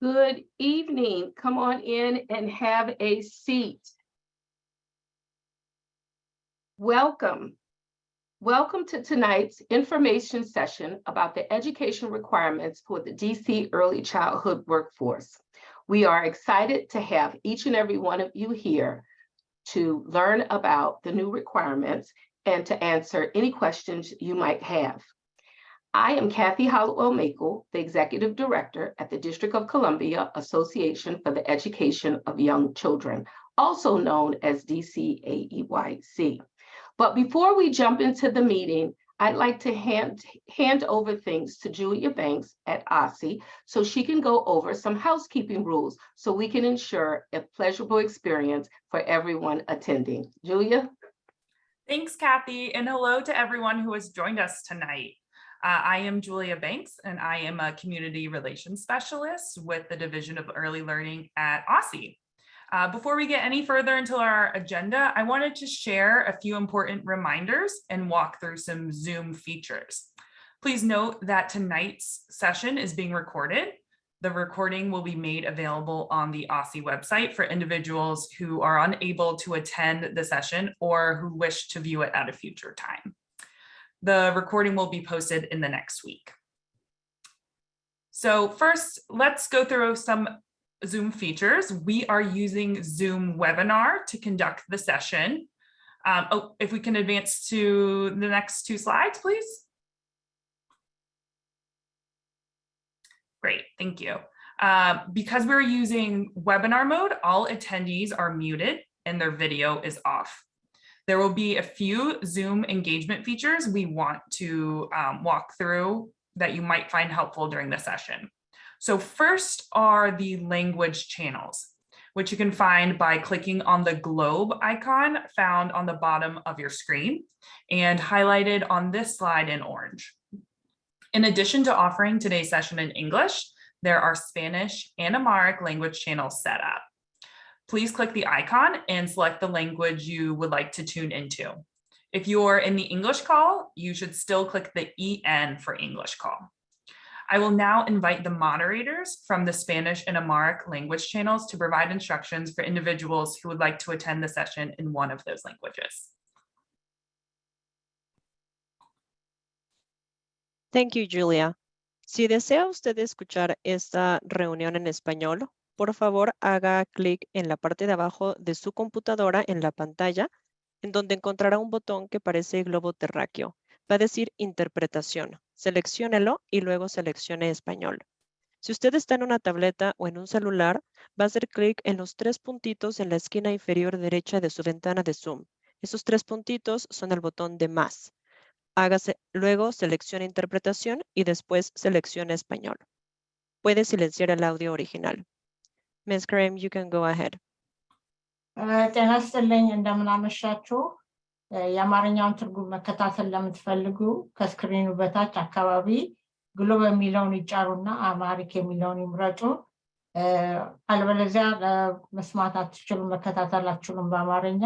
Good evening. Come on in and have a seat. Welcome. Welcome to tonight's information session about the education requirements for the DC early childhood workforce. We are excited to have each and every one of you here to learn about the new requirements and to answer any questions you might have. I am Kathy Hollowell-Makel, the Executive Director at the District of Columbia Association for the Education of Young Children, also known as DCAEYC. But before we jump into the meeting, I'd like to hand over things to Julia Banks at ECE so she can go over some housekeeping rules so we can ensure a pleasurable experience for everyone attending. Julia? Thanks, Kathy, and hello to everyone who has joined us tonight. I am Julia Banks, and I am a Community Relations Specialist with the Division of Early Learning at ECE. Before we get any further into our agenda, I wanted to share a few important reminders and walk through some Zoom features. Please note that tonight's session is being recorded. The recording will be made available on the ECE website for individuals who are unable to attend the session or who wish to view it at a future time. The recording will be posted in the next week. So first, let's go through some Zoom features. We are using Zoom Webinar to conduct the session. If we can advance to the next two slides, please. Great, thank you. Because we're using webinar mode, all attendees are muted and their video is off. There will be a few Zoom engagement features we want to walk through that you might find helpful during the session. So first are the language channels, which you can find by clicking on the globe icon found on the bottom of your screen and highlighted on this slide in orange. In addition to offering today's session in English, there are Spanish and Amharic language channels set up. Please click the icon and select the language you would like to tune into. If you're in the English call, you should still click the EN for English call. I will now invite the moderators from the Spanish and Amharic language channels to provide instructions for individuals who would like to attend the session in one of those languages. Thank you, Julia. Si desea usted escuchar esta reunión en español, por favor haga clic en la parte de abajo de su computadora en la pantalla, en donde encontrará un botón que parece globo terráqueo. Va a decir interpretación. Selecciónelo y luego seleccione español. Si usted está en una tableta o en un celular, va a hacer clic en los tres puntitos en la esquina inferior derecha de su ventana de Zoom. Esos tres puntitos son el botón de más. Luego seleccione interpretación y después seleccione español. Puede silenciar el audio original. Ms. Graham, you can go ahead. ጤና ይስጥልኝ እንደምን አመሻችሁ። የአማርኛውን ትርጉም መከታተል ለምትፈልጉ ከስክሪኑ በታች አካባቢ ግሎብ የሚለውን ይጫኑና አማሪክ የሚለውን ይምረጡ። አለበለዚያ መስማት አትችሉም፣ መከታተል አትችሉም በአማርኛ።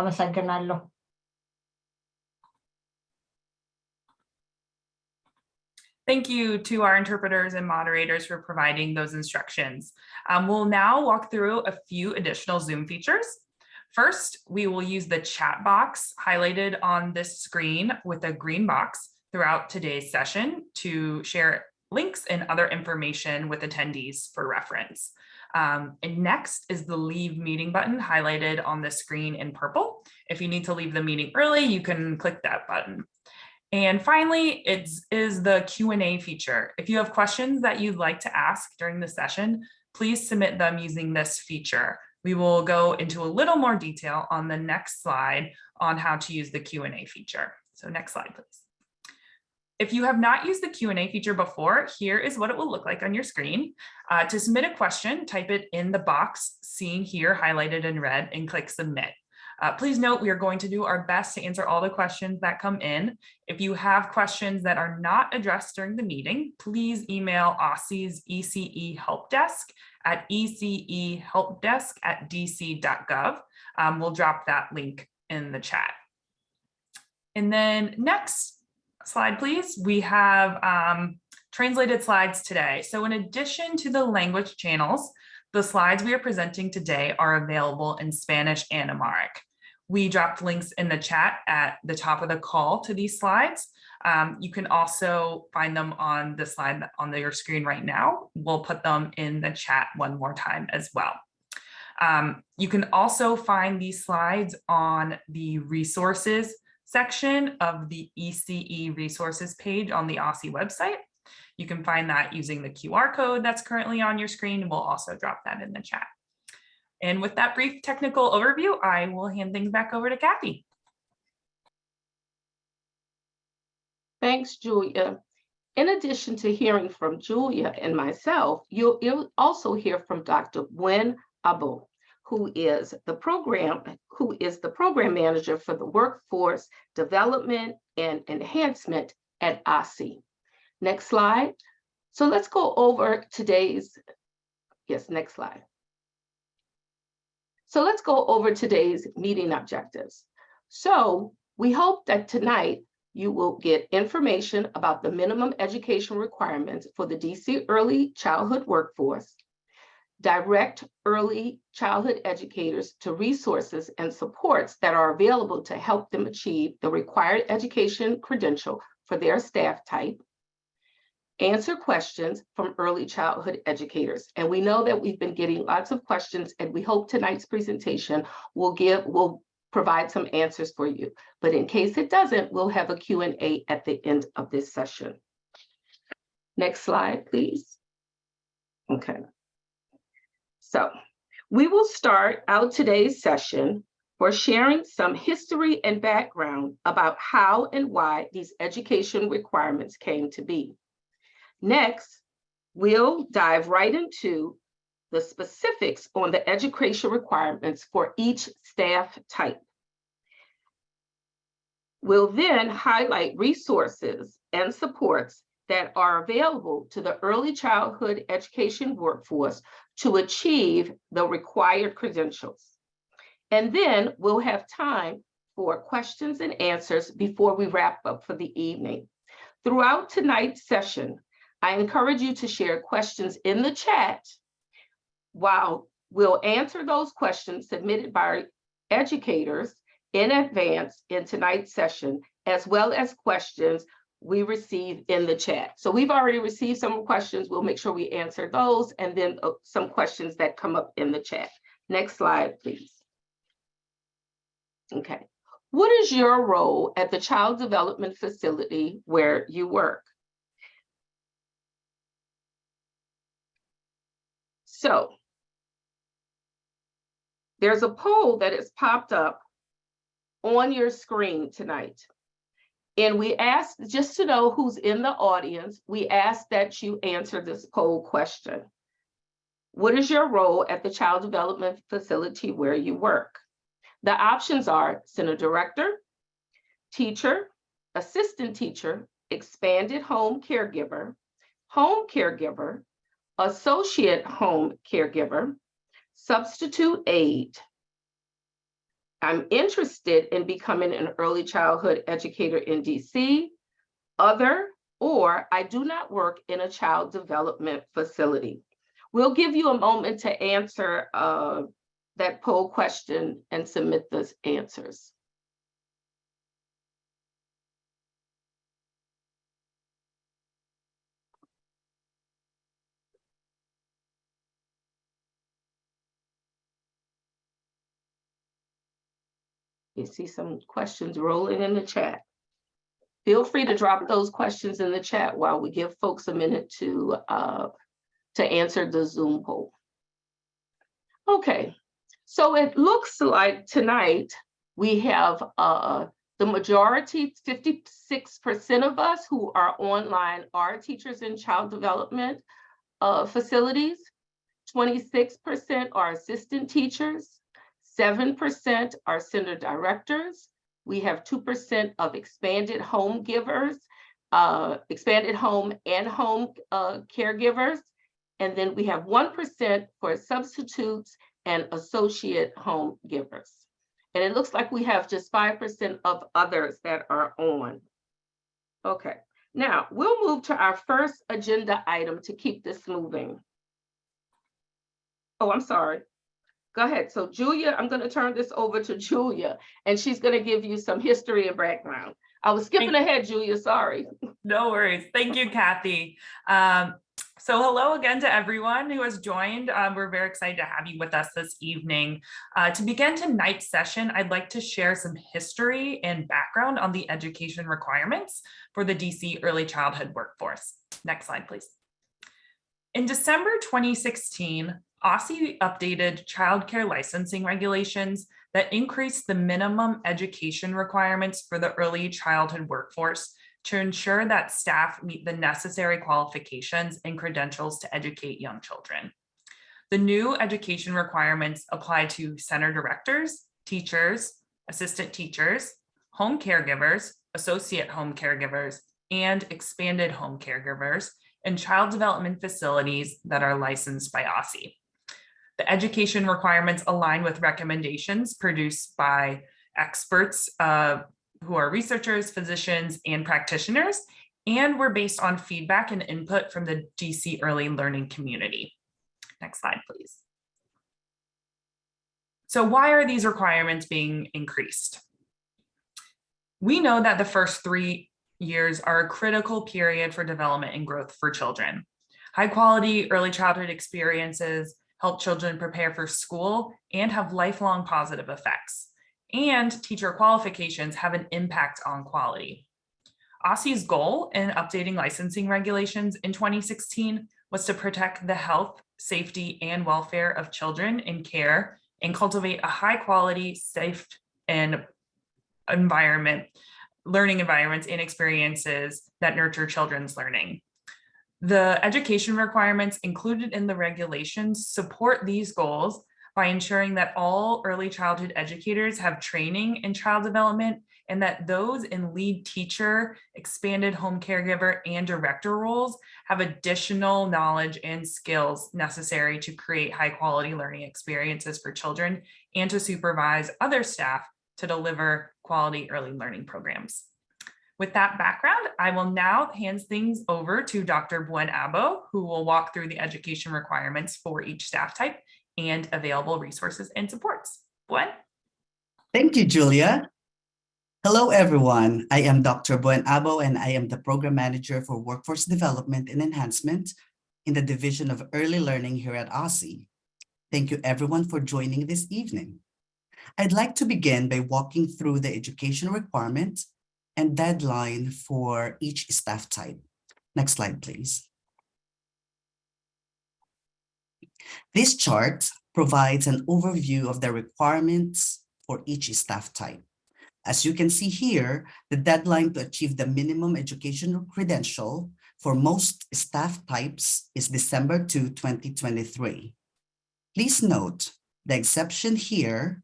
አመሰግናለሁ። Thank you to our interpreters and moderators for providing those instructions. We'll now walk through a few additional Zoom features. First, we will use the chat box highlighted on this screen with a green box throughout today's session to share links and other information with attendees for reference. And next is the leave meeting button highlighted on the screen in purple. If you need to leave the meeting early, you can click that button. And finally, it is the Q&A feature. If you have questions that you'd like to ask during the session, please submit them using this feature. We will go into a little more detail on the next slide on how to use the Q&A feature. So next slide, please. If you have not used the Q&A feature before, here is what it will look like on your screen. To submit a question, type it in the box seen here highlighted in red and click submit. Please note we are going to do our best to answer all the questions that come in. If you have questions that are not addressed during the meeting, please email ECE's ECE Help Desk at ecehelpdesk@dc.gov. We'll drop that link in the chat. And then next slide, please. We have translated slides today. So in addition to the language channels, the slides we are presenting today are available in Spanish and Amharic. We dropped links in the chat at the top of the call to these slides. You can also find them on the slide on your screen right now. We'll put them in the chat one more time as well. You can also find these slides on the resources section of the ECE resources page on the OSCE website. You can find that using the QR code that's currently on your screen. We'll also drop that in the chat. And with that brief technical overview, I will hand things back over to Kathy. Thanks, Julia. In addition to hearing from Julia and myself, you'll also hear from Dr. Gwen Abo, who is the program manager for the Workforce Development and Enhancement at OSCE. Next slide. So let's go over next slide. So let's go over today's meeting objectives. So we hope that tonight you will get information about the minimum education requirements for the DC early childhood workforce, direct early childhood educators to resources and supports that are available to help them achieve the required education credential for their staff type, answer questions from early childhood educators. And we know that we've been getting lots of questions, and we hope tonight's presentation will provide some answers for you. But in case it doesn't, we'll have a Q&A at the end of this session. Next slide, please. Okay. So we will start out today's session for sharing some history and background about how and why these education requirements came to be. Next, we'll dive right into the specifics on the education requirements for each staff type. We'll then highlight resources and supports that are available to the early childhood education workforce to achieve the required credentials. And then we'll have time for questions and answers before we wrap up for the evening. Throughout tonight's session, I encourage you to share questions in the chat while we'll answer those questions submitted by educators in advance in tonight's session, as well as questions we receive in the chat. So we've already received some questions. We'll make sure we answer those, and then some questions that come up in the chat. Next slide, please. Okay. What is your role at the child development facility where you work? So there's a poll that has popped up on your screen tonight. And we asked, just to know who's in the audience, we asked that you answer this poll question. What is your role at the child development facility where you work? The options are center director, teacher, assistant teacher, expanded home caregiver, associate home caregiver, substitute aide. I'm interested in becoming an early childhood educator in DC, other, or I do not work in a child development facility. We'll give you a moment to answer that poll question and submit those answers. You see some questions rolling in the chat. Feel free to drop those questions in the chat while we give folks a minute to answer the Zoom poll. Okay, so it looks like tonight we have the majority, 56% of us who are online are teachers in child development facilities. 26% are assistant teachers. 7% are center directors. We have 2% of expanded home givers, expanded home and home caregivers. And then we have 1% for substitutes and associate home givers. And it looks like we have just 5% of others that are on. Okay, Now, we'll move to our first agenda item to keep this moving. Oh, I'm sorry. Go ahead. So Julia, I'm going to turn this over to Julia, and she's going to give you some history and background. I was skipping ahead, Julia, sorry. No worries. Thank you, Kathy. So hello again to everyone who has joined. We're very excited to have you with us this evening. To begin tonight's session, I'd like to share some history and background on the education requirements for the DC early childhood workforce. Next slide, please. In December 2016, ECE updated childcare licensing regulations that increased the minimum education requirements for the early childhood workforce to ensure that staff meet the necessary qualifications and credentials to educate young children. The new education requirements apply to center directors, teachers, assistant teachers, home caregivers, associate home caregivers, and expanded home caregivers in child development facilities that are licensed by ECE. The education requirements align with recommendations produced by experts who are researchers, physicians, and practitioners, and were based on feedback and input from the DC early learning community. Next slide, please. So why are these requirements being increased? We know that the first 3 years are a critical period for development and growth for children. High quality early childhood experiences help children prepare for school and have lifelong positive effects. And teacher qualifications have an impact on quality. ECE's goal in updating licensing regulations in 2016 was to protect the health, safety, and welfare of children in care and cultivate a high quality, safe, and learning environments and experiences that nurture children's learning. The education requirements included in the regulations support these goals by ensuring that all early childhood educators have training in child development and that those in lead teacher, expanded home caregiver, and director roles have additional knowledge and skills necessary to create high quality learning experiences for children and to supervise other staff to deliver quality early learning programs. With that background, I will now hand things over to Dr. Buen Abo, who will walk through the education requirements for each staff type and available resources and supports. Buen? Thank you, Julia. Hello, everyone. I am Dr. Buen Abo, and I am the Program Manager for Workforce Development and Enhancement in the Division of Early Learning here at ECE. Thank you, everyone, for joining this evening. I'd like to begin by walking through the education requirements and deadline for each staff type. Next slide, please. This chart provides an overview of the requirements for each staff type. As you can see here, the deadline to achieve the minimum educational credential for most staff types is December 2, 2023. Please note, the exception here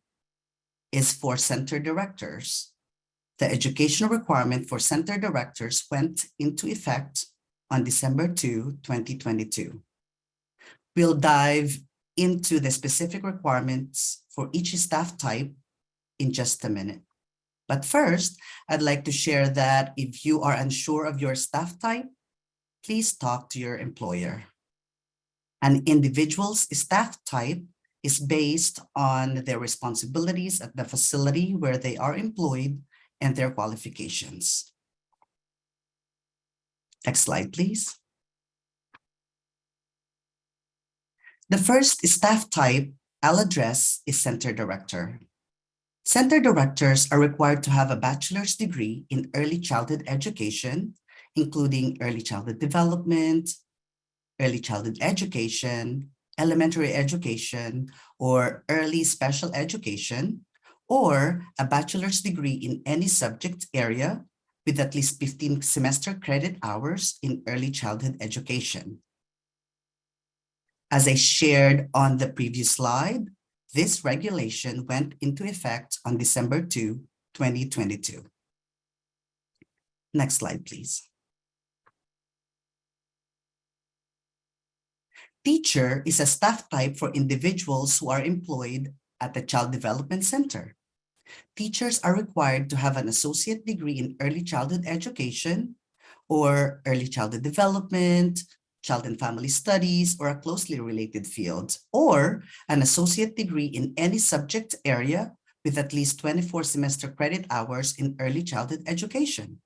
is for center directors. The educational requirement for center directors went into effect on December 2, 2022. We'll dive into the specific requirements for each staff type in just a minute. But first, I'd like to share that if you are unsure of your staff type, please talk to your employer. An individual's staff type is based on their responsibilities at the facility where they are employed and their qualifications. Next slide, please. The first staff type I'll address is center director. Center directors are required to have a bachelor's degree in early childhood education, including early childhood development, early childhood education, elementary education, or early special education, or a bachelor's degree in any subject area with at least 15 semester credit hours in early childhood education. As I shared on the previous slide, this regulation went into effect on December 2, 2022. Next slide, please. Teacher is a staff type for individuals who are employed at the Child Development Center. Teachers are required to have an associate degree in early childhood education or early childhood development, child and family studies, or a closely related field, or an associate degree in any subject area with at least 24 semester credit hours in early childhood education.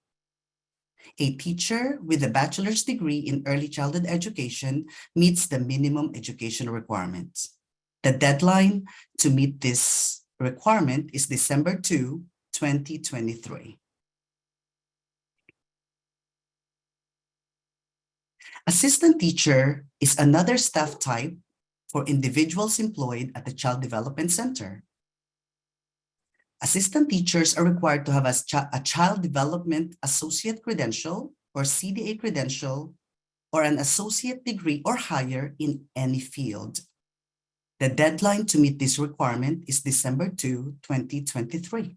A teacher with a bachelor's degree in early childhood education meets the minimum education requirements. The deadline to meet this requirement is December 2, 2023. Assistant teacher is another staff type for individuals employed at the Child Development Center. Assistant teachers are required to have a Child Development Associate credential or CDA credential or an associate degree or higher in any field. The deadline to meet this requirement is December 2, 2023.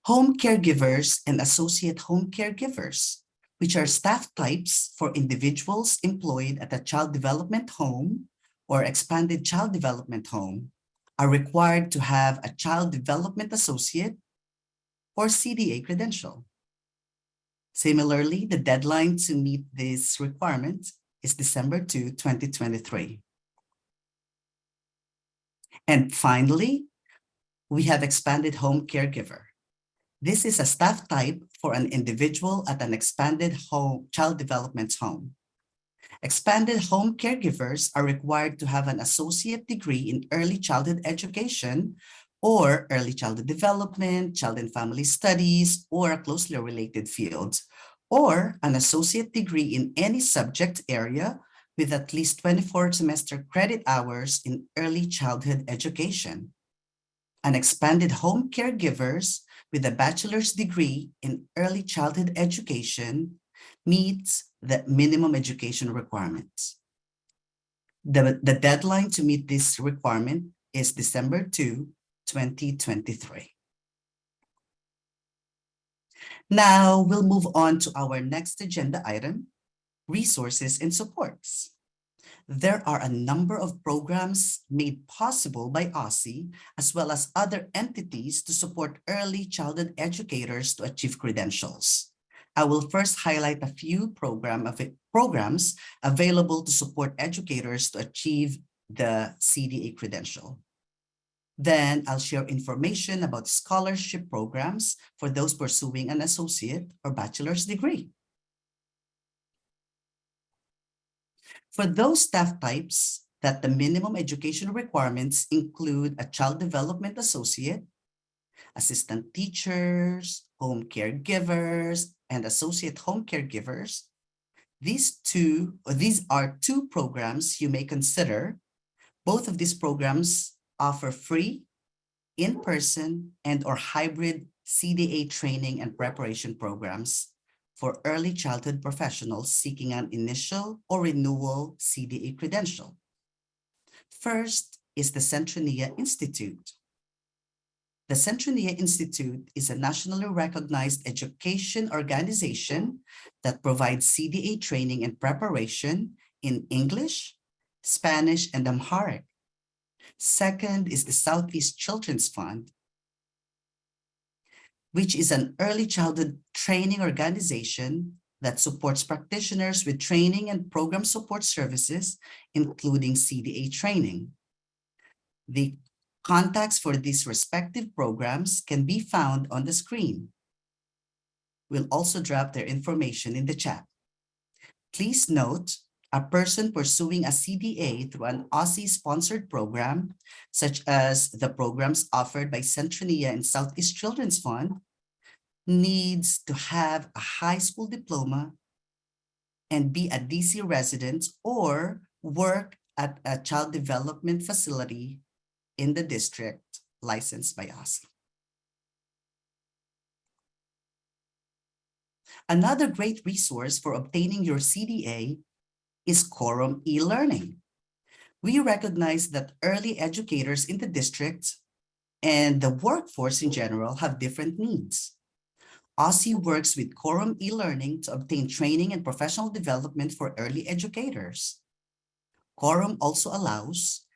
Home caregivers and associate home caregivers, which are staff types for individuals employed at a child development home or expanded child development home, are required to have a child development associate or CDA credential. Similarly, the deadline to meet this requirement is December 2, 2023. And finally, we have expanded home caregiver. This is a staff type for an individual at an expanded child development home. Expanded home caregivers are required to have an associate degree in early childhood education or early childhood development, child and family studies, or a closely related field, or an associate degree in any subject area with at least 24 semester credit hours in early childhood education. An expanded home caregivers with a bachelor's degree in early childhood education meets the minimum education requirements. The deadline to meet this requirement is December 2, 2023. Now we'll move on to our next agenda item, resources and supports. There are a number of programs made possible by OSCE as well as other entities to support early childhood educators to achieve credentials. I will first highlight a few programs available to support educators to achieve the CDA credential. Then I'll share information about scholarship programs for those pursuing an associate or bachelor's degree. For those staff types that the minimum education requirements include a child development associate, assistant teachers, home caregivers, and associate home caregivers, these are two programs you may consider. Both of these programs offer free, in-person, and/or hybrid CDA training and preparation programs for early childhood professionals seeking an initial or renewal CDA credential. First is the Centronia Institute. The Centronia Institute is a nationally recognized education organization that provides CDA training and preparation in English, Spanish, and Amharic. Second is the Southeast Children's Fund, which is an early childhood training organization that supports practitioners with training and program support services, including CDA training. The contacts for these respective programs can be found on the screen. We'll also drop their information in the chat. Please note, a person pursuing a CDA through an OSCE-sponsored program, such as the programs offered by Centronia and Southeast Children's Fund, needs to have a high school diploma and be a DC resident or work at a child development facility in the district licensed by OSCE. Another great resource for obtaining your CDA is Quorum e-learning. We recognize that early educators in the district and the workforce in general have different needs. OSCE works with Quorum e-learning to obtain training and professional development for early educators. Quorum also allows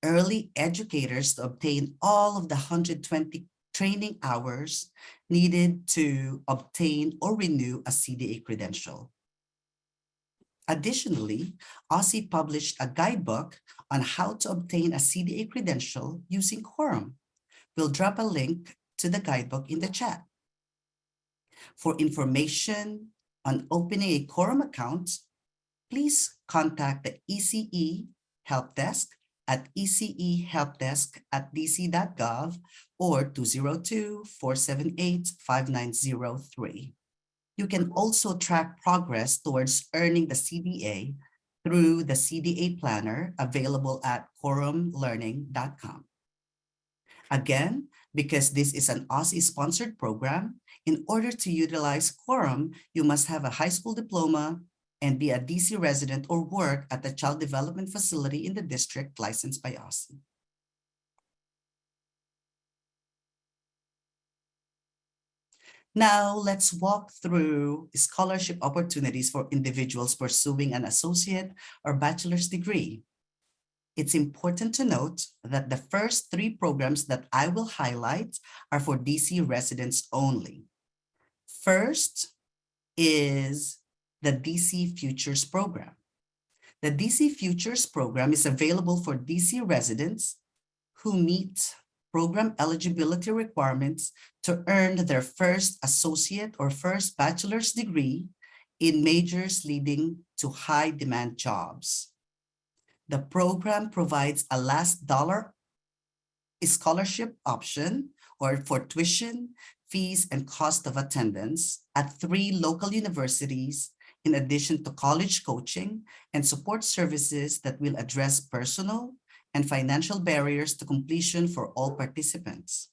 early educators to obtain all of the 120 training hours needed to obtain or renew a CDA credential. Additionally, ECE published a guidebook on how to obtain a CDA credential using Quorum. We'll drop a link to the guidebook in the chat. For information on opening a Quorum account, please contact the ECE Help Desk at ecehelpdesk@dc.gov or 202-478-5903. You can also track progress towards earning the CDA through the CDA Planner available at quorumlearning.com. Again, because this is an ECE-sponsored program, in order to utilize Quorum, you must have a high school diploma and be a DC resident or work at the child development facility in the district licensed by ECE. Now, let's walk through scholarship opportunities for individuals pursuing an associate or bachelor's degree. It's important to note that the first three programs that I will highlight are for DC residents only. First is the DC Futures Program. The DC Futures Program is available for DC residents who meet program eligibility requirements to earn their first associate or first bachelor's degree in majors leading to high demand jobs. The program provides a last dollar scholarship option or for tuition, fees, and cost of attendance at 3 local universities, in addition to college coaching and support services that will address personal and financial barriers to completion for all participants.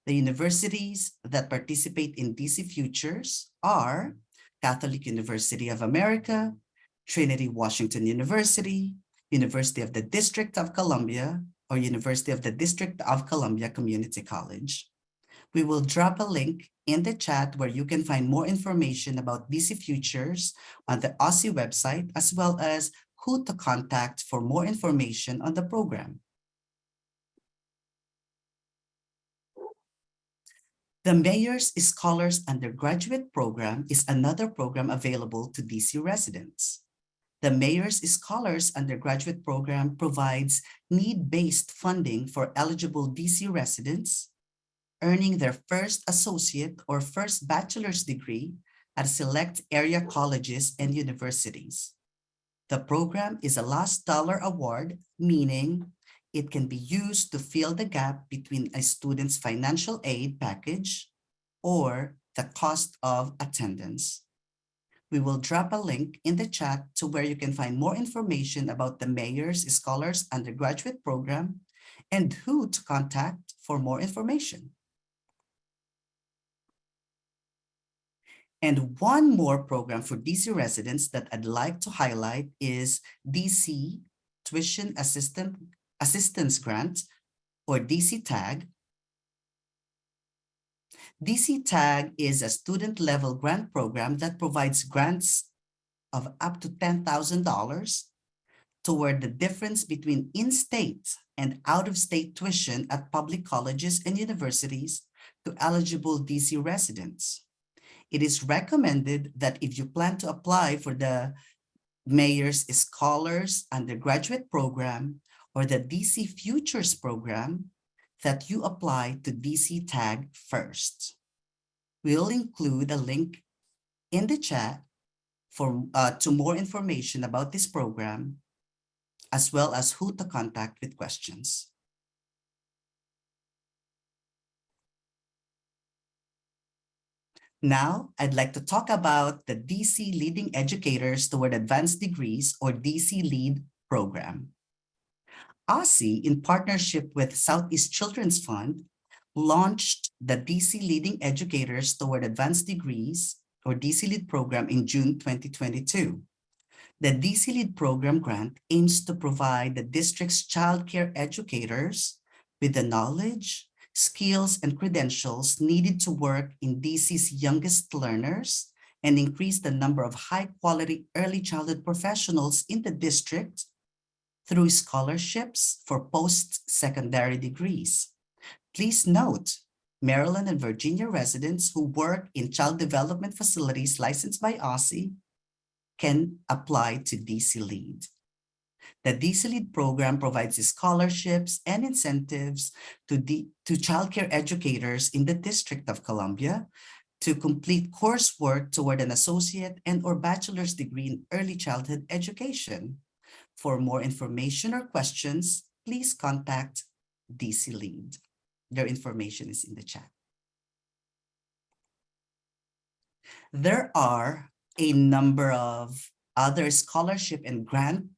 The universities that participate in DC Futures are Catholic University of America, Trinity Washington University, University of the District of Columbia, or University of the District of Columbia Community College. We will drop a link in the chat where you can find more information about DC Futures on the ECE website, as well as who to contact for more information on the program. The Mayor's Scholars Undergraduate Program is another program available to DC residents. The Mayor's Scholars Undergraduate Program provides need-based funding for eligible DC residents earning their first associate or first bachelor's degree at select area colleges and universities. The program is a last dollar award, meaning it can be used to fill the gap between a student's financial aid package or the cost of attendance. We will drop a link in the chat to where you can find more information about the Mayor's Scholars Undergraduate Program and who to contact for more information. And one more program for DC residents that I'd like to highlight is DC Tuition Assistance Grant, or DCTAG. DCTAG is a student-level grant program that provides grants of up to $10,000 toward the difference between in-state and out-of-state tuition at public colleges and universities to eligible DC residents. It is recommended that if you plan to apply for the Mayor's Scholars Undergraduate Program or the DC Futures Program, that you apply to DCTAG first. We'll include a link in the chat to more information about this program, as well as who to contact with questions. Now, I'd like to talk about the DC Leading Educators Toward Advanced Degrees, or DC LEAD program. ECE, in partnership with Southeast Children's Fund, launched the DC Leading Educators Toward Advanced Degrees, or DC LEAD program in June 2022. The DC LEAD program grant aims to provide the district's childcare educators with the knowledge, skills, and credentials needed to work in DC's youngest learners and increase the number of high-quality early childhood professionals in the district through scholarships for post-secondary degrees. Please note, Maryland, and Virginia residents who work in child development facilities licensed by ECE can apply to DC Lead. The DC Lead program provides scholarships and incentives to childcare educators in the District of Columbia to complete coursework toward an associate and/or bachelor's degree in early childhood education. For more information or questions, please contact DC Lead. Their information is in the chat. There are a number of other scholarship and grants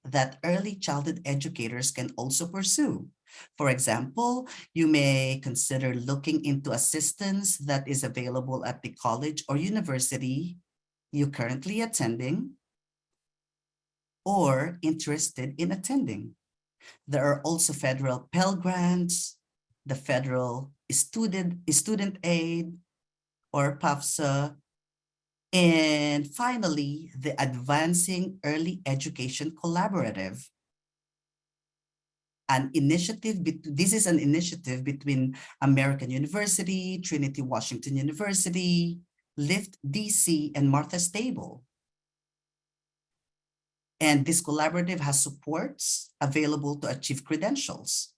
that early childhood educators can also pursue. For example, you may consider looking into assistance that is available at the college or university you're currently attending or interested in attending. There are also federal Pell Grants, the federal student aid or PAFSA, and finally, the Advancing Early Education Collaborative. This is an initiative between American University, Trinity Washington University, Lift DC, and Martha Stable. And this collaborative has supports available to achieve credentials.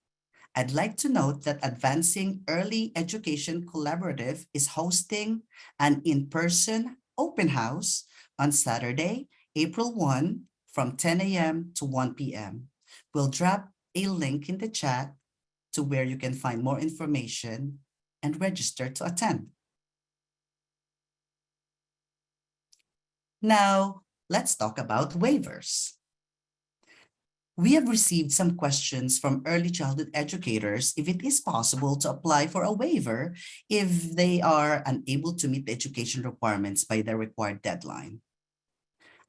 I'd like to note that Advancing Early Education Collaborative is hosting an in-person open house on Saturday, April 1 from 10 a.m. to 1 p.m. We'll drop a link in the chat to where you can find more information and register to attend. Now, let's talk about waivers. We have received some questions from early childhood educators if it is possible to apply for a waiver if they are unable to meet the education requirements by the required deadline.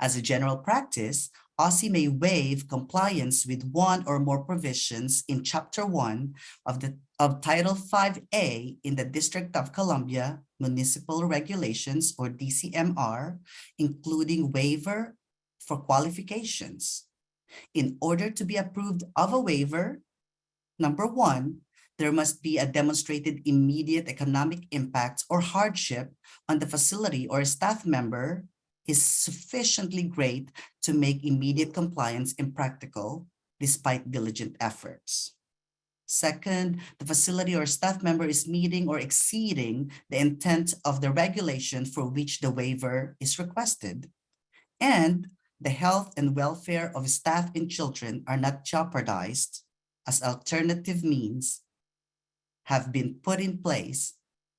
As a general practice, ECE may waive compliance with one or more provisions in Chapter 1 of Title 5A in the District of Columbia Municipal Regulations, or DCMR, including waiver for qualifications. In order to be approved of a waiver, number one, there must be a demonstrated immediate economic impact or hardship on the facility or staff member is sufficiently great to make immediate compliance impractical despite diligent efforts. Second, the facility or staff member is meeting or exceeding the intent of the regulation for which the waiver is requested. And the health and welfare of staff and children are not jeopardized as alternative means have been put in place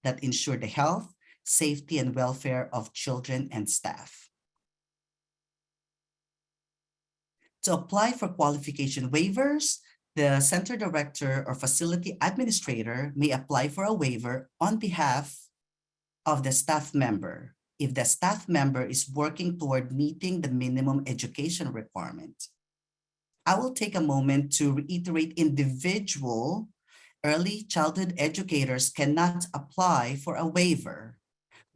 that ensure the health, safety, and welfare of children and staff. To apply for qualification waivers, the center director or facility administrator may apply for a waiver on behalf of the staff member if the staff member is working toward meeting the minimum education requirement. I will take a moment to reiterate individual early childhood educators cannot apply for a waiver.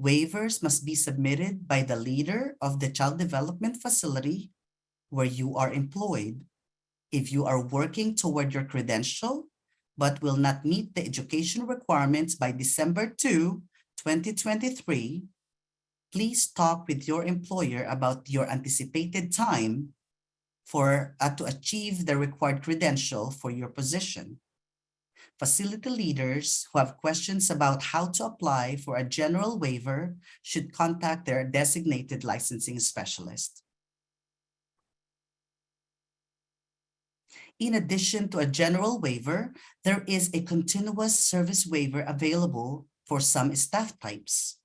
Waivers must be submitted by the leader of the child development facility where you are employed. If you are working toward your credential, but will not meet the education requirements by December 2, 2023, please talk with your employer about your anticipated time to achieve the required credential for your position. Facility leaders who have questions about how to apply for a general waiver should contact their designated licensing specialist. In addition to a general waiver, there is a continuous service waiver available for some staff types.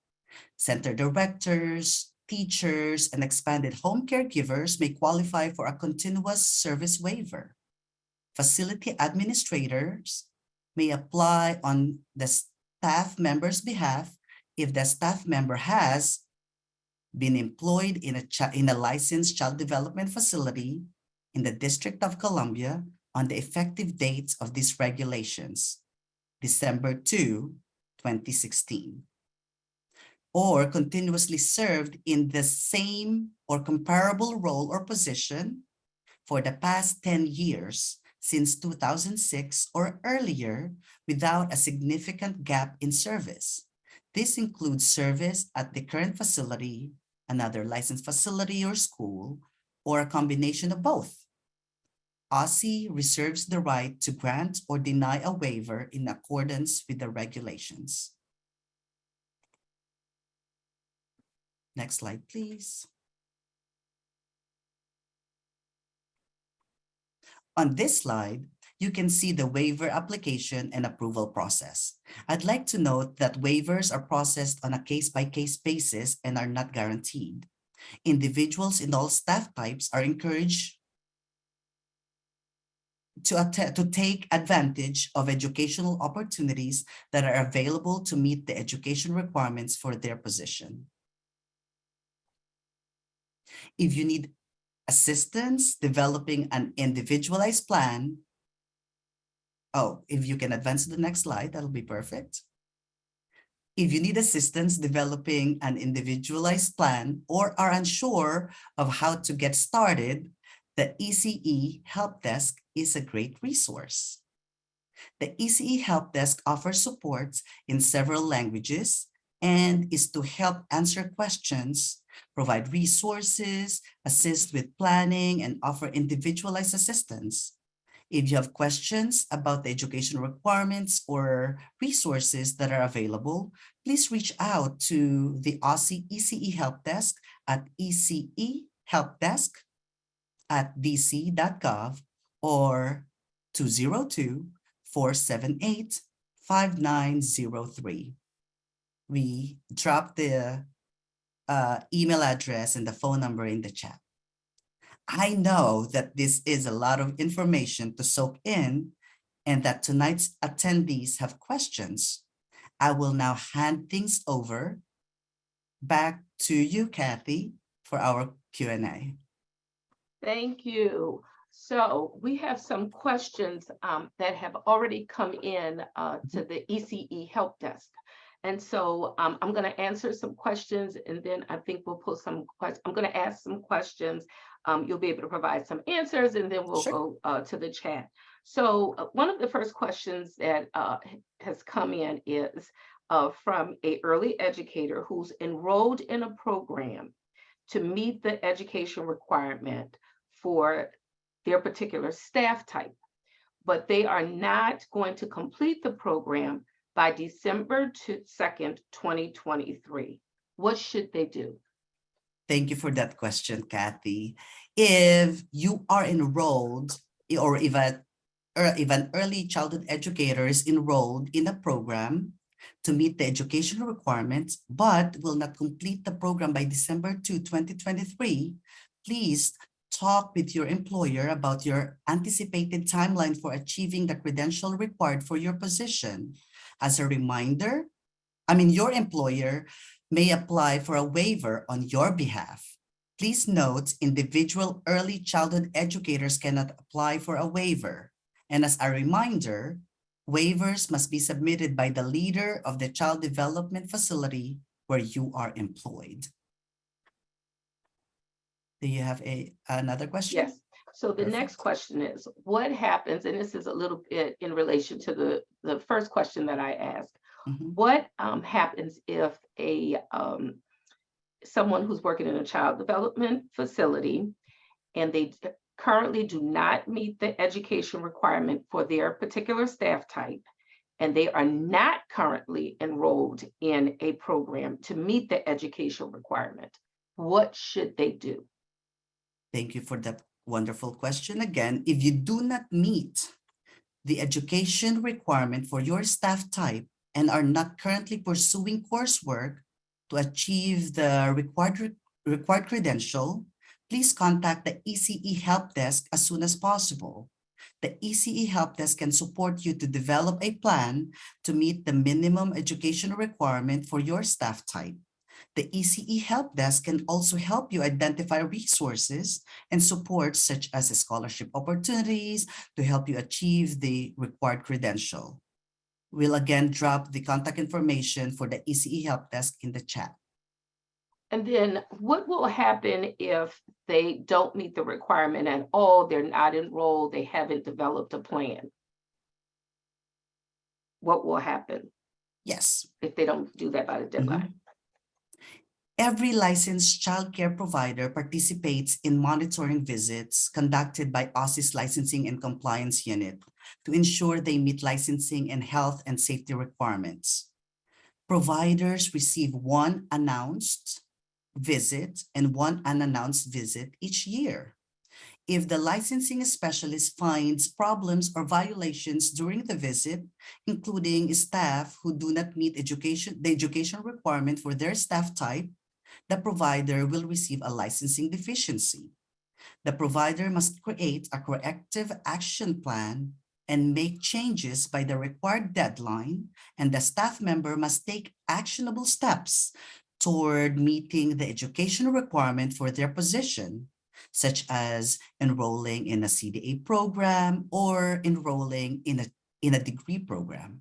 Center directors, teachers, and expanded home caregivers may qualify for a continuous service waiver. Facility administrators may apply on the staff member's behalf if the staff member has been employed in a licensed child development facility in the District of Columbia on the effective dates of these regulations, December 2, 2016, or continuously served in the same or comparable role or position for the past 10 years since 2006 or earlier without a significant gap in service. This includes service at the current facility, another licensed facility or school, or a combination of both. ECE reserves the right to grant or deny a waiver in accordance with the regulations. Next slide, please. On this slide, you can see the waiver application and approval process. I'd like to note that waivers are processed on a case-by-case basis and are not guaranteed. Individuals in all staff types are encouraged to take advantage of educational opportunities that are available to meet the education requirements for their position. If you need assistance developing an individualized plan, if you can advance to the next slide, that'll be perfect. If you need assistance developing an individualized plan or are unsure of how to get started, the ECE Help Desk is a great resource. The ECE Help Desk offers support in several languages and is to help answer questions, provide resources, assist with planning, and offer individualized assistance. If you have questions about the education requirements or resources that are available, please reach out to the ECE Help Desk at ecehelpdesk@dc.gov or 202-478-5903. We dropped the email address and the phone number in the chat. I know that this is a lot of information to soak in and that tonight's attendees have questions. I will now hand things over back to you, Kathy, for our Q&A. Thank you. So we have some questions that have already come in to the ECE Help Desk. And so I'm going to answer some questions, and then I think we'll pull some questions. I'm going to ask some questions. You'll be able to provide some answers, and then we'll go to the chat. So one of the first questions that has come in is from an early educator who's enrolled in a program to meet the education requirement for their particular staff type, but they are not going to complete the program by December 2nd, 2023. What should they do? Thank you for that question, Kathy. If you are enrolled, or if an early childhood educator is enrolled in a program to meet the educational requirements, but will not complete the program by December 2, 2023, please talk with your employer about your anticipated timeline for achieving the credential required for your position. As a reminder, your employer may apply for a waiver on your behalf. Please note, individual early childhood educators cannot apply for a waiver. And as a reminder, waivers must be submitted by the leader of the child development facility where you are employed. Do you have another question? Yes. So the next question is, what happens, and this is a little bit in relation to the first question that I asked, what happens if someone who's working in a child development facility and they currently do not meet the education requirement for their particular staff type, and they are not currently enrolled in a program to meet the education requirement? What should they do? Thank you for that wonderful question. Again, if you do not meet the education requirement for your staff type and are not currently pursuing coursework to achieve the required credential, please contact the ECE Help Desk as soon as possible. The ECE Help Desk can support you to develop a plan to meet the minimum education requirement for your staff type. The ECE Help Desk can also help you identify resources and support such as scholarship opportunities to help you achieve the required credential. We'll again drop the contact information for the ECE Help Desk in the chat. And then what will happen if they don't meet the requirement at all? They're not enrolled, they haven't developed a plan. What will happen Yes. if they don't do that by the deadline? Every licensed childcare provider participates in monitoring visits conducted by OSCE's Licensing and Compliance Unit to ensure they meet licensing and health and safety requirements. Providers receive one announced visit and one unannounced visit each year. If the licensing specialist finds problems or violations during the visit, including staff who do not meet the education requirement for their staff type, the provider will receive a licensing deficiency. The provider must create a corrective action plan and make changes by the required deadline, and the staff member must take actionable steps toward meeting the educational requirement for their position, such as enrolling in a CDA program or enrolling in a degree program.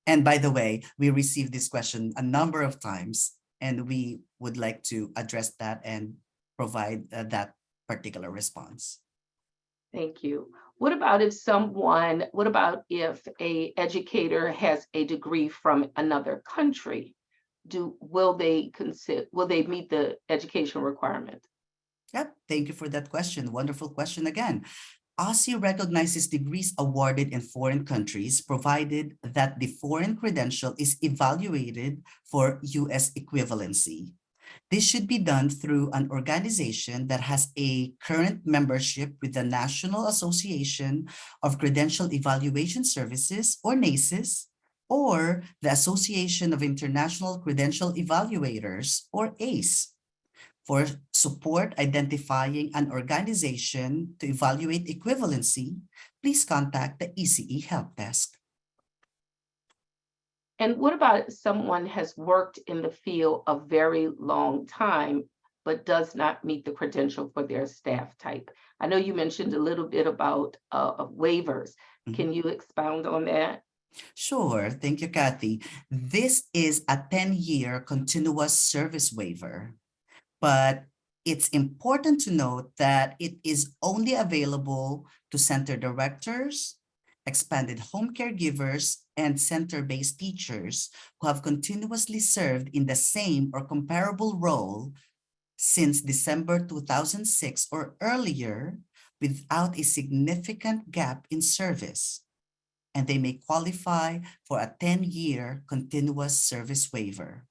And by the way, we received this question a number of times, and we would like to address that and provide that particular response. Thank you. What about if a educator has a degree from another country? Will they meet the education requirement? Yep, thank you for that question. Wonderful question again. OSCE recognizes degrees awarded in foreign countries, provided that the foreign credential is evaluated for US equivalency. This should be done through an organization that has a current membership with the National Association of Credential Evaluation Services, or NACES, or the Association of International Credential Evaluators, or ACE. For support identifying an organization to evaluate equivalency, please contact the ECE Help Desk. And what about if someone has worked in the field a very long time, but does not meet the credential for their staff type? I know you mentioned a little bit about waivers. Can you expound on that? Sure, thank you, Kathy. This is a 10-year continuous service waiver, but it's important to note that it is only available to center directors, expanded home caregivers, and center-based teachers who have continuously served in the same or comparable role since December 2006 or earlier without a significant gap in service, and they may qualify for a 10-year continuous service waiver.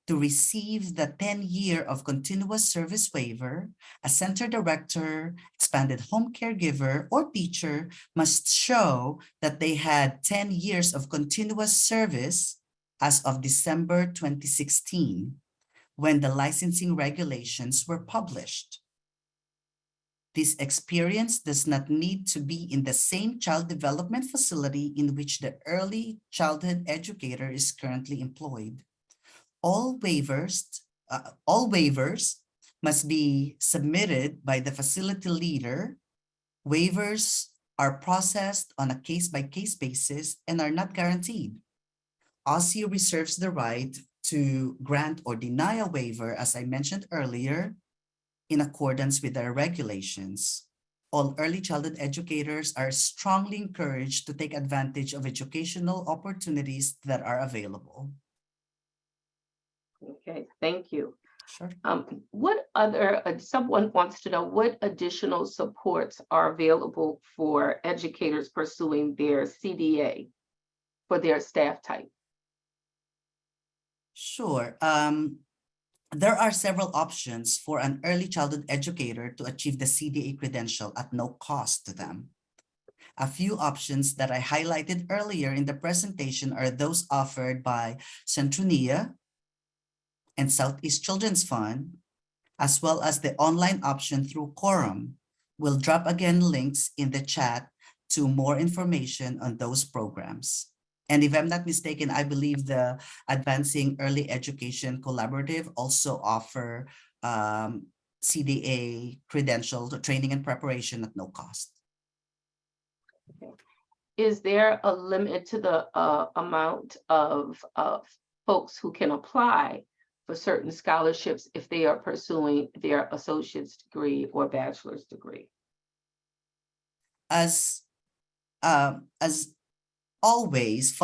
To receive the 10-year of continuous service waiver, a center director, expanded home caregiver, or teacher must show that they had 10 years of continuous service as of December 2016, when the licensing regulations were published. This experience does not need to be in the same child development facility in which the early childhood educator is currently employed. All waivers must be submitted by the facility leader. Waivers are processed on a case-by-case basis and are not guaranteed. OSCE reserves the right to grant or deny a waiver, as I mentioned earlier, in accordance with our regulations. All early childhood educators are strongly encouraged to take advantage of educational opportunities that are available. Okay, thank you. Sure. What other, someone wants to know what additional supports are available for educators pursuing their CDA for their staff type? Sure. There are several options for an early childhood educator to achieve the CDA credential at no cost to them. A few options that I highlighted earlier in the presentation are those offered by Centronia and Southeast Children's Fund, as well as the online option through Quorum. We'll drop again links in the chat to more information on those programs. And if I'm not mistaken, I believe the Advancing Early Education Collaborative also offer CDA credential training and preparation at no cost. Okay. Is there a limit to the amount of folks who can apply for certain scholarships if they are pursuing their associate's degree or bachelor's degree. As always,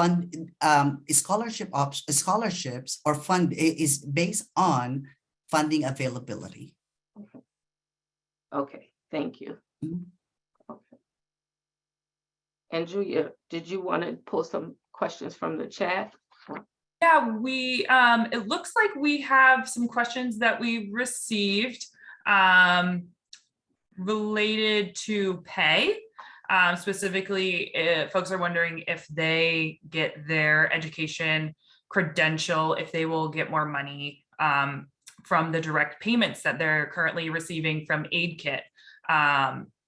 scholarships or fund is based on funding availability. Okay, thank you. Mhm. Okay. And Julia, did you want to pull some questions from the chat? Yeah, it looks like we have some questions that we received related to pay. Specifically, folks are wondering if they get their education credential, if they will get more money from the direct payments that they're currently receiving from AidKit.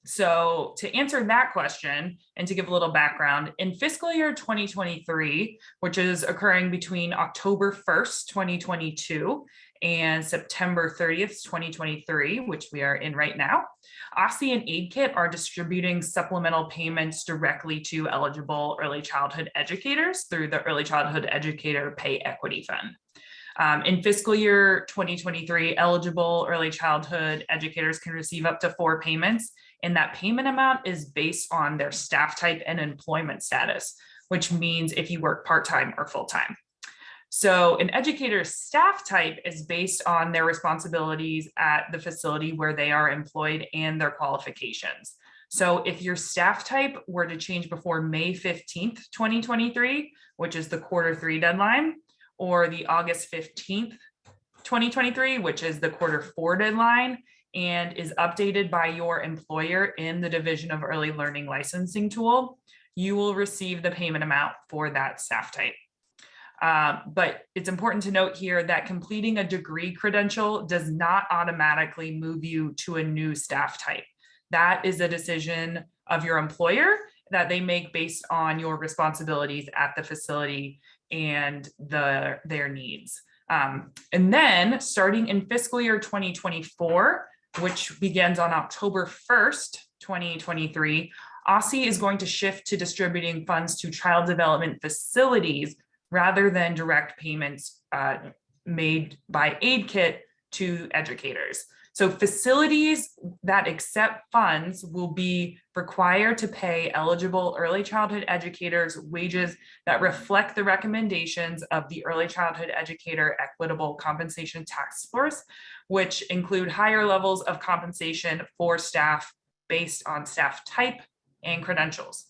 So to answer that question and to give a little background, in fiscal year 2023, which is occurring between October 1st, 2022 and September 30th, 2023, which we are in right now, ECE and AidKit are distributing supplemental payments directly to eligible early childhood educators through the Early Childhood Educator Pay Equity Fund. In fiscal year 2023, eligible early childhood educators can receive up to 4 payments, and that payment amount is based on their staff type and employment status, which means if you work part-time or full-time. So an educator's staff type is based on their responsibilities at the facility where they are employed and their qualifications. So if your staff type were to change before May 15th, 2023, which is the Q3 deadline, or the August 15th, 2023, which is the Q4 deadline, and is updated by your employer in the Division of Early Learning Licensing Tool, you will receive the payment amount for that staff type. But it's important to note here that completing a degree credential does not automatically move you to a new staff type. That is a decision of your employer that they make based on your responsibilities at the facility and their needs. And then starting in fiscal year 2024, which begins on October 1st, 2023, ECE is going to shift to distributing funds to child development facilities rather than direct payments made by AidKit to educators. So facilities that accept funds will be required to pay eligible early childhood educators wages that reflect the recommendations of the Early Childhood Educator Equitable Compensation Task Force, which include higher levels of compensation for staff based on staff type and credentials.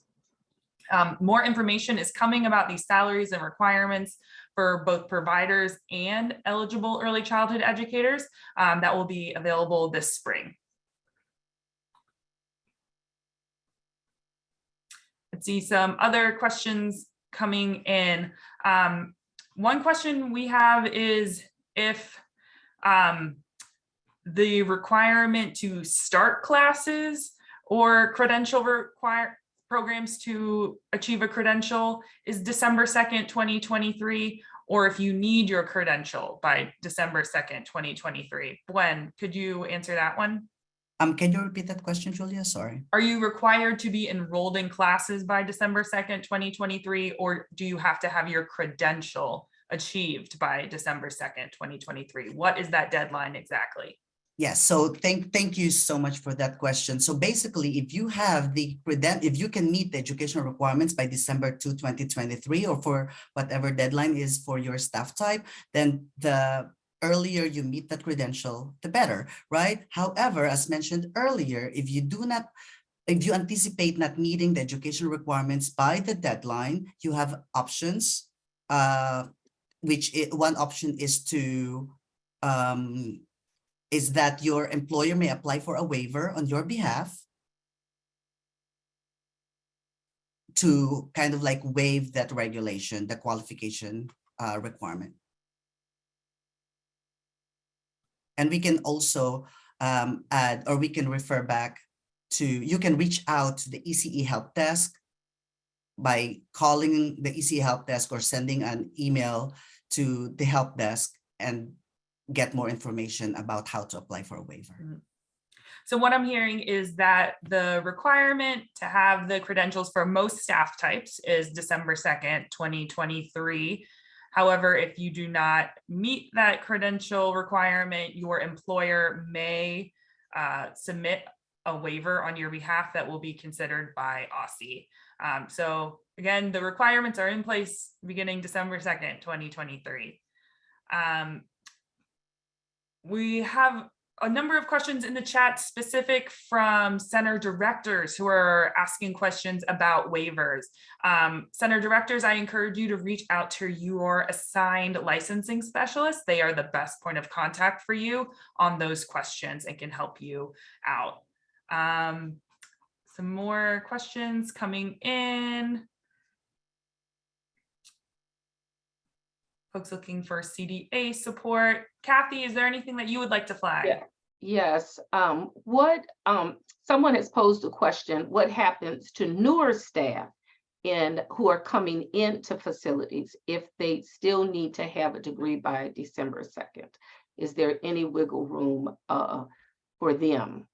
More information is coming about these salaries and requirements for both providers and eligible early childhood educators that will be available this spring. Let's see some other questions coming in. One question we have is if the requirement to start classes or credential programs to achieve a credential is December 2nd, 2023, or if you need your credential by December 2nd, 2023. Gwen, could you answer that one? Can you repeat that question, Julia? Sorry. Are you required to be enrolled in classes by December 2nd, 2023, or do you have to have your credential achieved by December 2nd, 2023? What is that deadline exactly? Yes, so thank you so much for that question. So basically, if you have if you can meet the educational requirements by December 2, 2023, or for whatever deadline is for your staff type, then the earlier you meet that credential, the better, right? However, as mentioned earlier, if you anticipate not meeting the educational requirements by the deadline, you have options, one option is that your employer may apply for a waiver on your behalf to kind of like waive that regulation, the qualification requirement. And we can also add, or we can refer back to, you can reach out to the ECE Help Desk by calling the ECE Help Desk or sending an email to the help desk and get more information about how to apply for a waiver. So what I'm hearing is that the requirement to have the credentials for most staff types is December 2nd, 2023. However, if you do not meet that credential requirement, your employer may submit a waiver on your behalf that will be considered by ECE. So again, the requirements are in place beginning December 2nd, 2023. We have a number of questions in the chat specific from center directors who are asking questions about waivers. Center directors, I encourage you to reach out to your assigned licensing specialist. They are the best point of contact for you on those questions and can help you out. Some more questions coming in. Folks looking for CDA support. Kathy, is there anything that you would like to flag? Yeah. Yes. Someone has posed a question, what happens to newer staff who are coming into facilities if they still need to have a degree by December 2nd? Is there any wiggle room for them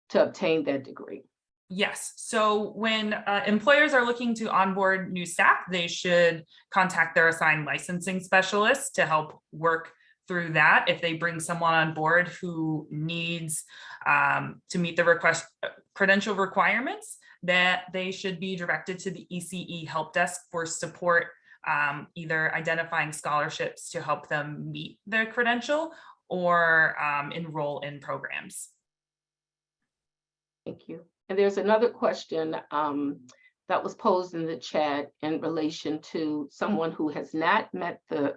to obtain that degree? Yes. So when employers are looking to onboard new staff, they should contact their assigned licensing specialist to help work through that. If they bring someone on board who needs to meet the credential requirements, that they should be directed to the ECE Help Desk for support, either identifying scholarships to help them meet their credential or enroll in programs. Thank you. And there's another question that was posed in the chat in relation to someone who has not met the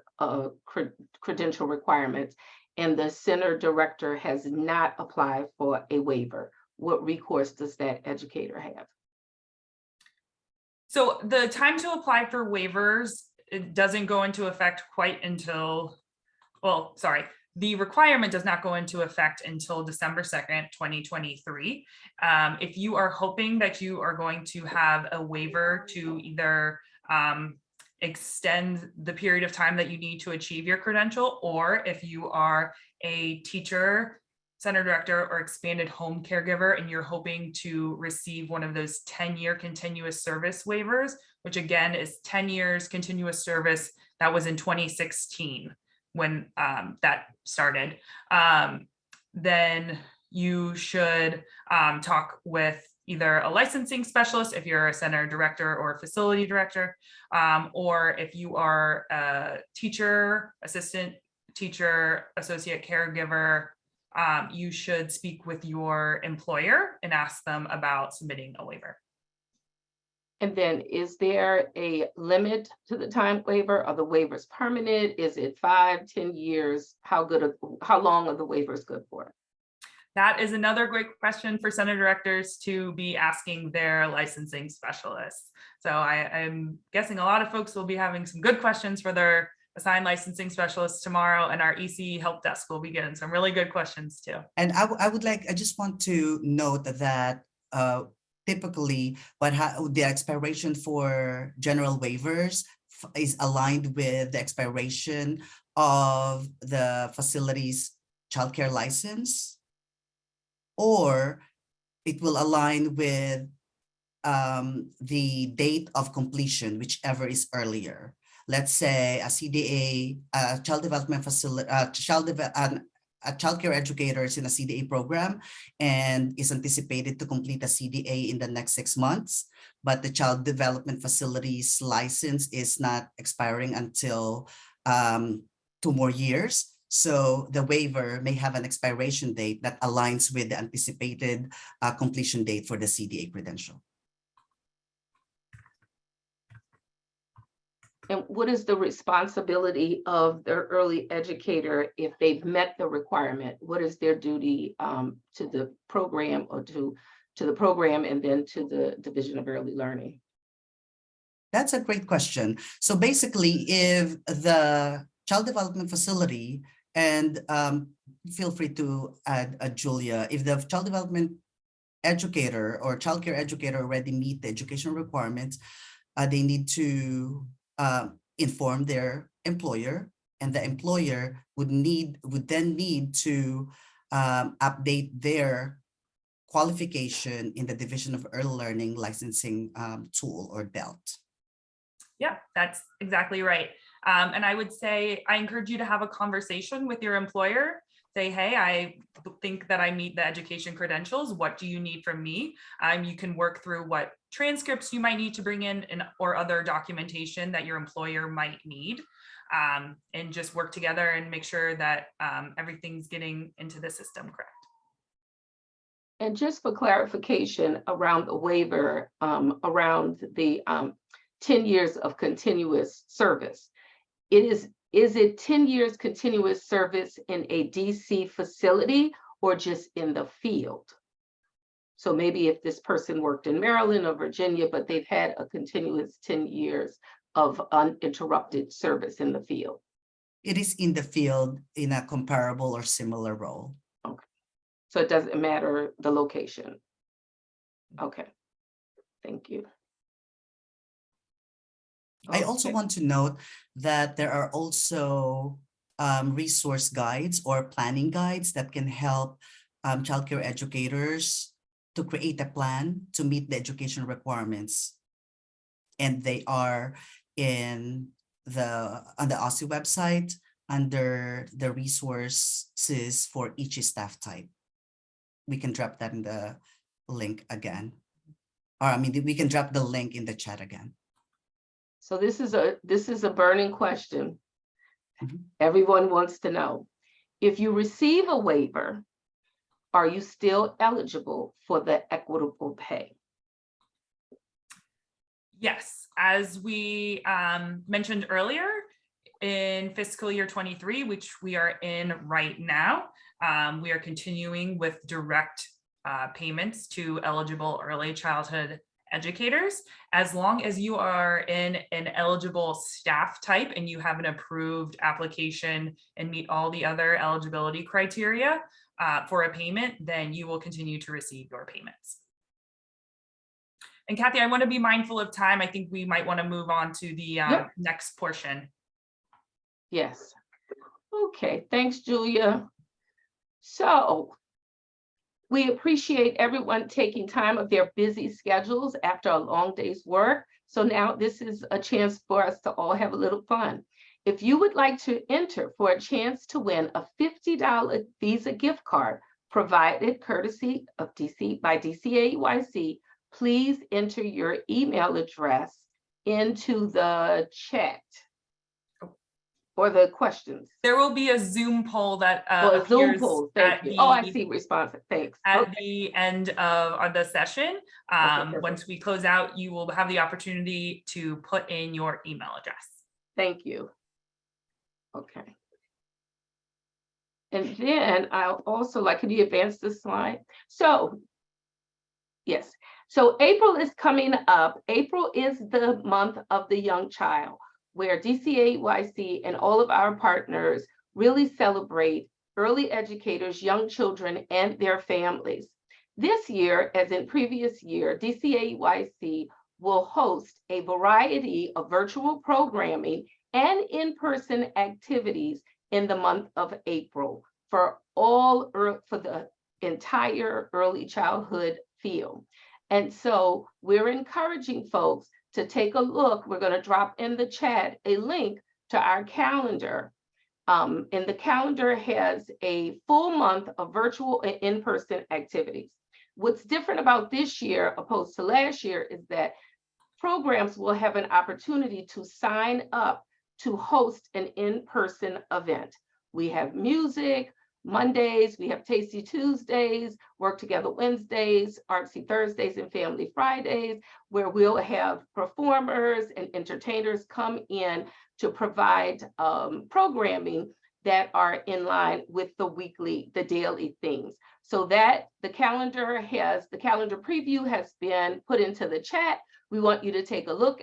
credential requirements and the center director has not applied for a waiver. What recourse does that educator have? So the time to apply for waivers, it doesn't go into effect quite until, well, sorry, the requirement does not go into effect until December 2nd, 2023. If you are hoping that you are going to have a waiver to either extend the period of time that you need to achieve your credential, or if you are a teacher, center director, or expanded home caregiver, and you're hoping to receive one of those 10-year continuous service waivers, which again is 10 years continuous service, that was in 2016. When that started, then you should talk with either a licensing specialist if you're a center director or a facility director, or if you are a teacher, assistant teacher, associate caregiver, you should speak with your employer and ask them about submitting a waiver. And then is there a limit to the time waiver? Are the waivers permanent? Is it 5, 10 years? How long are the waivers good for? That is another great question for center directors to be asking their licensing specialists. So I'm guessing a lot of folks will be having some good questions for their assigned licensing specialists tomorrow, and our ECE Help Desk will be getting some really good questions too. And I just want to note that typically, the expiration for general waivers is aligned with the expiration of the facility's childcare license, or it will align with the date of completion, whichever is earlier. Let's say a CDA, child development facility, a childcare educator is in a CDA program and is anticipated to complete a CDA in the next 6 months, but the child development facility's license is not expiring until 2 more years. So the waiver may have an expiration date that aligns with the anticipated completion date for the CDA credential. And what is the responsibility of the early educator if they've met the requirement? What is their duty to the program, or to the program and then to the Division of Early Learning? That's a great question. So basically, if the child development facility, and feel free to add Julia, if the child development educator or childcare educator already meet the educational requirements, they need to inform their employer, and the employer would then need to update their qualification in the Division of Early Learning licensing tool, or DELT. Yeah, that's exactly right. And I would say, I encourage you to have a conversation with your employer. Say, hey, I think that I meet the education credentials. What do you need from me? You can work through what transcripts you might need to bring in or other documentation that your employer might need. And just work together and make sure that everything's getting into the system correct. And just for clarification around the waiver, around the 10 years of continuous service, is it 10 years continuous service in a DC facility or just in the field? So maybe if this person worked in Maryland or Virginia, but they've had a continuous 10 years of uninterrupted service in the field. It is in the field in a comparable or similar role. Okay. So it doesn't matter the location. Okay. Thank you. I also Okay. want to note that there are also resource guides or planning guides that can help childcare educators to create a plan to meet the education requirements. And they are on the OSSI website under the resources for each staff type. We can drop that in the link again. Or I mean, we can drop the link in the chat again. So this is a burning question. Mhm. Everyone wants to know, if you receive a waiver, are you still eligible for the equitable pay? Yes, as we mentioned earlier, in fiscal year 23, which we are in right now, we are continuing with direct payments to eligible early childhood educators. As long as you are in an eligible staff type and you have an approved application and meet all the other eligibility criteria for a payment, then you will continue to receive your payments. And Kathy, I want to be mindful of time. I think we might want to move on to the next portion. Yes. Okay, thanks, Julia. So we appreciate everyone taking time of their busy schedules after a long day's work. So now this is a chance for us to all have a little fun. If you would like to enter for a chance to win a $50 Visa gift card provided courtesy of by DCAYC, please enter your email address into the chat or the questions. There will be a Zoom poll that Or a Zoom appears poll, at thank you. the, Oh, I see response, thanks. at Okay. the end of the session. perfect. Once we close out, you will have the opportunity to put in your email address. Thank you. Okay. And then I'll also like, can you advance this slide? So, yes. So April is coming up. April is the month of the young child, where DCAYC and all of our partners really celebrate early educators, young children, and their families. This year, as in previous year, DCAYC will host a variety of virtual programming and in-person activities in the month of April for the entire early childhood field. And so we're encouraging folks to take a look. We're going to drop in the chat a link to our calendar. And the calendar has a full month of virtual and in-person activities. What's different about this year opposed to last year is that programs will have an opportunity to sign up to host an in-person event. We have music Mondays, we have Tasty Tuesdays, Work Together Wednesdays, Artsy Thursdays, and Family Fridays, where we'll have performers and entertainers come in to provide programming that are in line with the daily things. So that the calendar preview has been put into the chat. We want you to take a look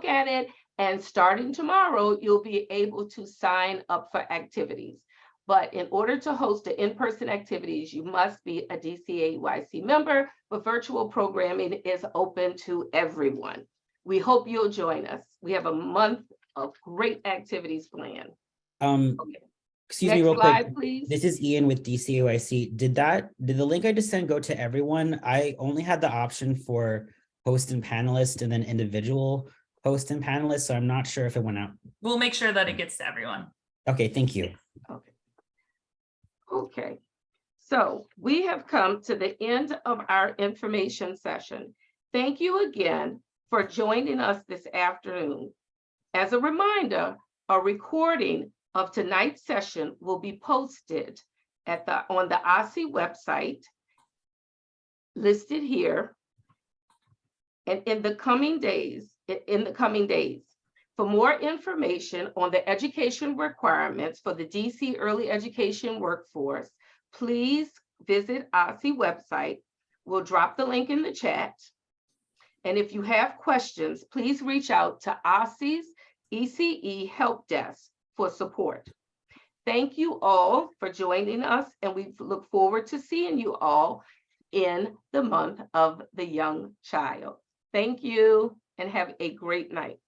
at it, and starting tomorrow, you'll be able to sign up for activities. But in order to host the in-person activities, you must be a DCAYC member, but virtual programming is open to everyone. We hope you'll join us. We have a month of great activities planned. Okay. Excuse me Next real slide, quick. please. This is Ian with DCAYC. Did the link I just sent go to everyone? I only had the option for host and panelist and then individual. host and panelists, so I'm not sure if it went out. We'll make sure that it gets to everyone. Okay, thank you. Okay, so we have come to the end of our information session. Thank you again for joining us this afternoon. As a reminder, a recording of tonight's session will be posted on the ECE website listed here and in the coming days. For more information on the education requirements for the DC early education workforce, please visit ECE website. We'll drop the link in the chat. And if you have questions, please reach out to ECE's ECE Help Desk for support. Thank you all for joining us, and we look forward to seeing you all in the month of the young child. Thank you and have a great night.